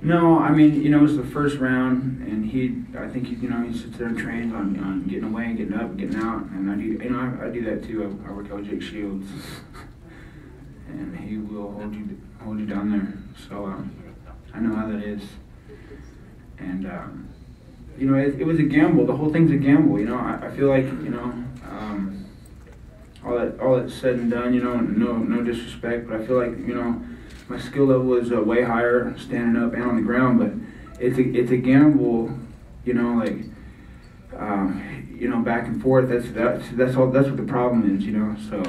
No, I mean, it was the first round, and I think he sits there and trains on getting away and getting up and getting out, and I do that too. I work out with Jake Shields, and he will hold you down there. So I know how that is, and it was a gamble. The whole thing's a gamble. I feel like all that's said and done. No disrespect, but I feel like my skill level is way higher standing up and on the ground, but it's a gamble, back and forth. That's what the problem is, So,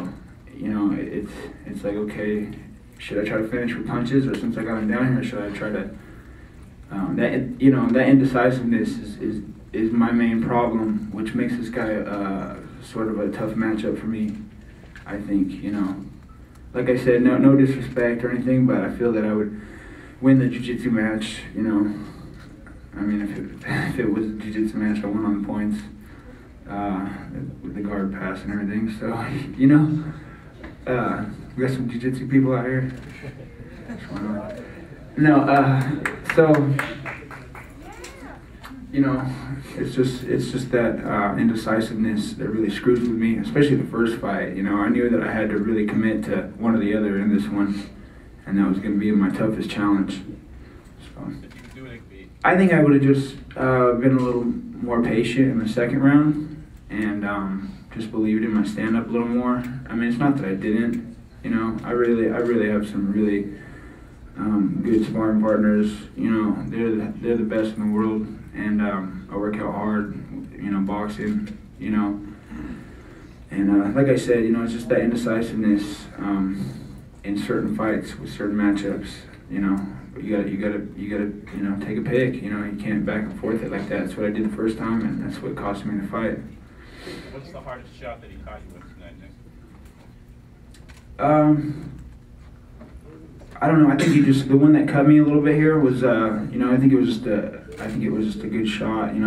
it's like, okay, should I try to finish with punches, or since I got him down here, should I try to that indecisiveness is my main problem, which makes this guy sort of a tough matchup for me. I think, like I said, no disrespect or anything, but I feel that I would win the jiu-jitsu match. I mean, if it was a jiu-jitsu match, I won on the points with the guard pass and everything. So, we got some jiu-jitsu people out here. No, so. It's just that indecisiveness that really screws with me, especially the first fight. I knew that I had to really commit to one or the other in this one, and that was going to be my toughest challenge. So, I think I would have just been a little more patient in the second round, and just believed in my stand-up a little more. I mean, it's not that I didn't. I really have some really good sparring partners. They're the best in the world. And I work out hard, boxing, and like I said, it's just that indecisiveness in certain fights with certain matchups, But you gotta take a pick, You can't back and forth it like that. That's what I did the first time, and that's what cost me the fight. What's the hardest shot that he caught you with tonight, Nick? I don't know. I think the one that cut me a little bit here was, I think it was just a good shot. He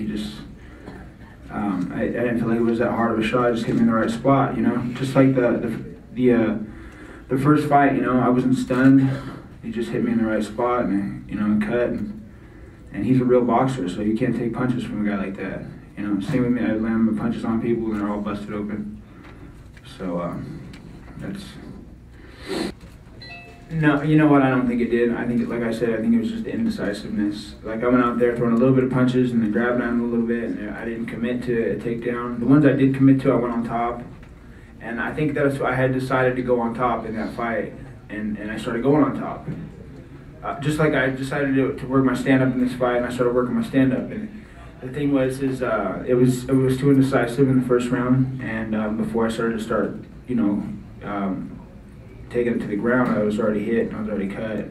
just, I didn't feel like it was that hard of a shot. It just hit me in the right spot. Just like the first fight. I wasn't stunned. He just hit me in the right spot and cut. And he's a real boxer, so you can't take punches from a guy like that. Same with me. I land punches on people and they're all busted open. So that's. No, you know what? I don't think it did. I think, like I said, it was just indecisiveness. Like, I went out there throwing a little bit of punches and then grabbing on him a little bit, and I didn't commit to a takedown. The ones I did commit to, I went on top, and I think that's why I had decided to go on top in that fight, and I started going on top. Just like I decided to work my stand-up in this fight, and I started working my stand-up. And the thing was, it was too indecisive in the first round, and before I started taking it to the ground, I was already hit and I was already cut.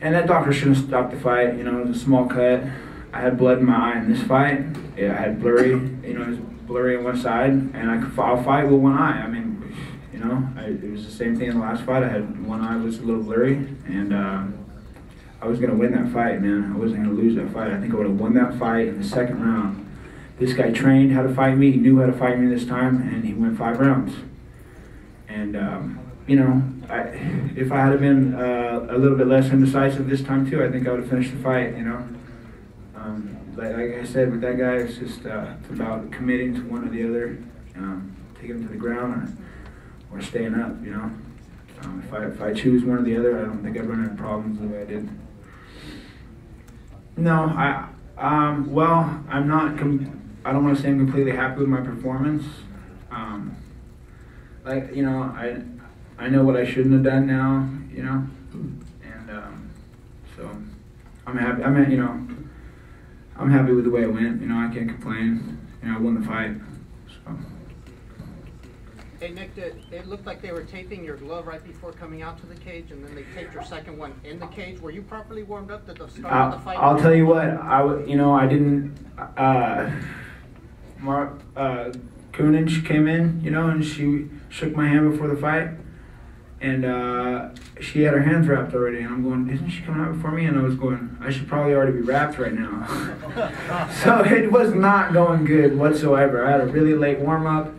And that doctor shouldn't have stopped the fight. It was a small cut. I had blood in my eye in this fight. I had blurry, it was blurry on one side, and I'll fight with one eye. I mean, it was the same thing in the last fight. I had one eye was a little blurry, and I was going to win that fight, man. I wasn't going to lose that fight. I think I would have won that fight in the second round. This guy trained how to fight me. He knew how to fight me this time, and he went 5 rounds. And, if I had been a little bit less indecisive this time too, I think I would have finished the fight, Like I said, with that guy, it's just it's about committing to one or the other, taking him to the ground or staying up, If I choose one or the other, I don't think I'd run into problems the way I did. No, well, I'm not, I don't want to say I'm completely happy with my performance. I know what I shouldn't have done now, and so I'm happy. I'm happy with the way it went. I can't complain. I won the fight. So. Hey Nick, it looked like they were taping your glove right before coming out to the cage, and then they taped your second one in the cage. Were you properly warmed up at the start of the fight? I'll tell you what. I didn't. Coonan came in, and she shook my hand before the fight, and she had her hands wrapped already, and I'm going, isn't she coming out before me? And I was going, I should probably already be wrapped right now. So it was not going good whatsoever. I had a really late warm-up,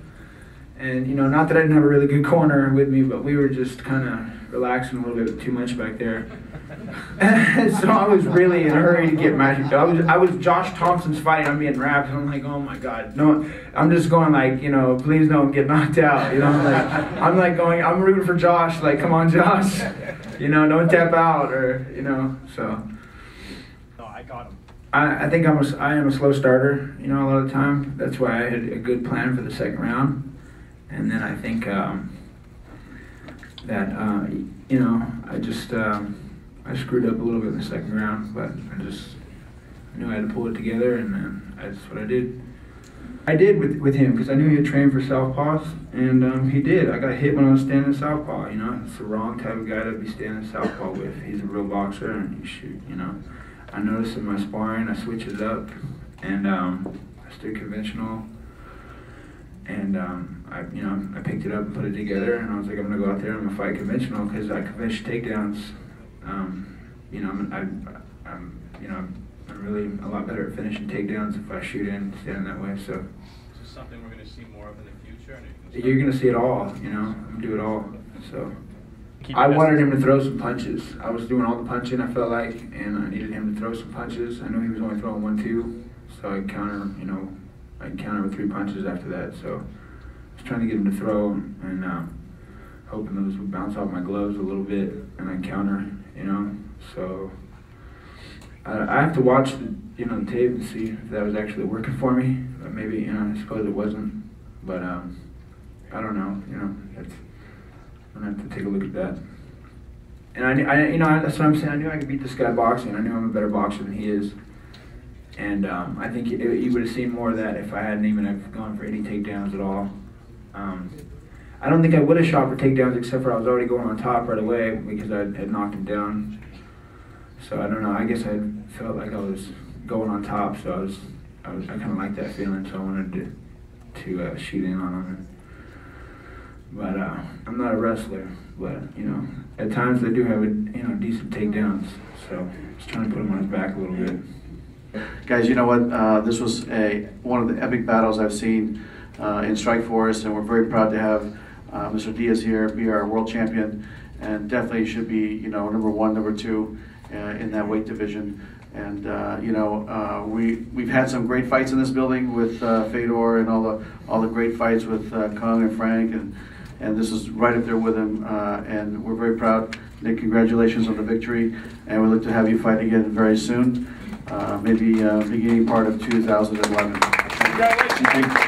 And, you know, not that I didn't have a really good corner with me, but we were just kind of relaxing a little bit too much back there. And so I was really in a hurry to get matched. I was Josh Thompson's fighting. I'm being wrapped. And I'm like, oh my God. No, I'm just going like, you know, please don't get knocked out. You know, I'm rooting for Josh. Like, come on, Josh. You know, don't tap out or, you know, so. No, I got him. I think I am a slow starter, you know, a lot of the time. That's why I had a good plan for the second round. And then I think that, you know, I screwed up a little bit in the second round, but I knew I had to pull it together, and that's what I did. I did with him, because I knew he had trained for southpaws, and he did. I got hit when I was standing southpaw, you know. It's the wrong type of guy to be standing southpaw with. He's a real boxer, and he shoot, you know. I noticed in my sparring, I switched it up, and I stood conventional, and I picked it up and put it together, and I was like, I'm gonna go out there and I'm gonna fight conventional, because I conventional takedowns. You know, I'm really a lot better at finishing takedowns if I shoot in standing that way. So. Is this something we're gonna see more of in the future? You're gonna see it all. You know, I'm gonna do it all. So. I wanted him to throw some punches. I was doing all the punching, I felt like, and I needed him to throw some punches. I knew he was only throwing 1-2, so I'd counter with 3 punches after that. So I was trying to get him to throw, and hoping those would bounce off my gloves a little bit, and I'd counter, you know. So I have to watch the tape and see if that was actually working for me. But maybe, you know, I suppose it wasn't. But I don't know, you know. I'm gonna have to take a look at that. And that's what I'm saying. I knew I could beat this guy boxing. I knew I'm a better boxer than he is. And I think you would have seen more of that if I hadn't even have gone for any takedowns at all. I don't think I would have shot for takedowns, except for I was already going on top right away because I had knocked him down. So I don't know. I guess I felt like I was going on top. So I kind of liked that feeling. So I wanted to shoot in on him. But I'm not a wrestler, but, you know, at times I do have, decent takedowns, so just trying to put him on his back a little bit. Guys, you know what? This was one of the epic battles I've seen in Strikeforce, and we're very proud to have Mr. Diaz here be our world champion, and definitely should be, you know, number 1, number 2 in that weight division. And we've had some great fights in this building with Fedor and all the great fights with Kung and Frank, and this is right up there with him, and we're very proud. Nick, congratulations on the victory, and we look to have you fight again very soon, maybe beginning part of 2011. Congratulations.